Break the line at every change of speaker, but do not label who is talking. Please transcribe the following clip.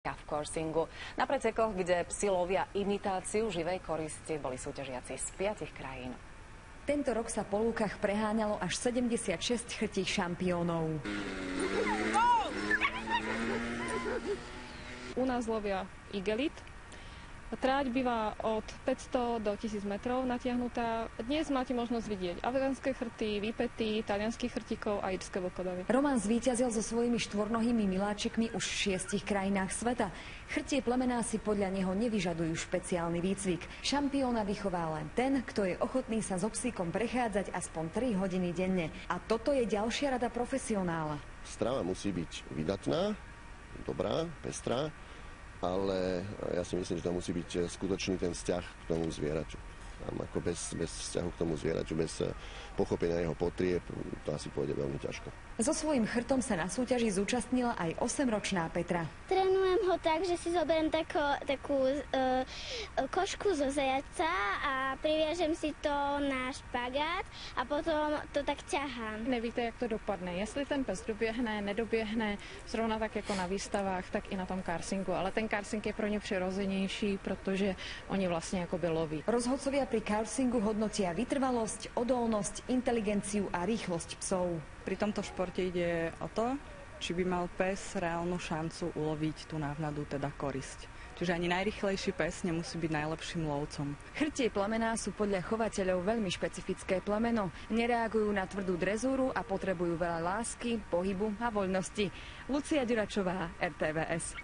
v Corsingu. Na pretekoch, kde psi lovia imitáciu živej koristi, boli súťažiaci z 5 krajín.
Tento rok sa po lúkach preháňalo až 76 chrtích šampiónov.
U nás lovia igelit. Tráť býva od 500 do 1000 metrov natiahnutá. Dnes máte možnosť vidieť afgánske chrty, výpety, talianských chrtíkov a írske vlkodavy.
Roman zvíťazil so svojimi štvornohými miláčikmi už v 6 krajinách sveta. Chrtie plemená si podľa neho nevyžadujú špeciálny výcvik. Šampióna vychová len ten, kto je ochotný sa so psíkom prechádzať aspoň 3 hodiny denne. A toto je ďalšia rada profesionála.
Strava musí byť vydatná, dobrá, pestrá, ale ja si myslím, že to musí byť skutočný ten vzťah k tomu zvieraťu. Ako bez vzťahu k tomu zvieraťu, bez pochopenia jeho potrieb, to asi pôjde veľmi ťažko.
So svojím chrtom sa na súťaži zúčastnila aj 8-ročná Petra.
Trénujem ho tak, že si zoberiem takú košku zo zajaca a priviažem si to na špagát a potom to tak ťahám.
Nevíte, jak to dopadne. Jestli ten pes doběhne, nedoběhne, zrovna tak jako na výstavách, tak i na tom karsingu. Ale ten karsing je pro ně přirozenější, protože oni vlastně jakoby loví.
Rozhodcovia pri karsingu hodnotia vytrvalosť, odolnosť, inteligenciu a rýchlosť psov.
Pri tomto športe ide o to, či by mal pes reálnu šancu uloviť tú návnadu, teda korisť. Čiže ani najrýchlejší pes nemusí byť najlepším lovcom.
Chrtie plemená sú podľa chovateľov veľmi špecifické plemeno. Nereagujú na tvrdú drezúru a potrebujú veľa lásky, pohybu a voľnosti. Lucia Ďuračová, RTVS.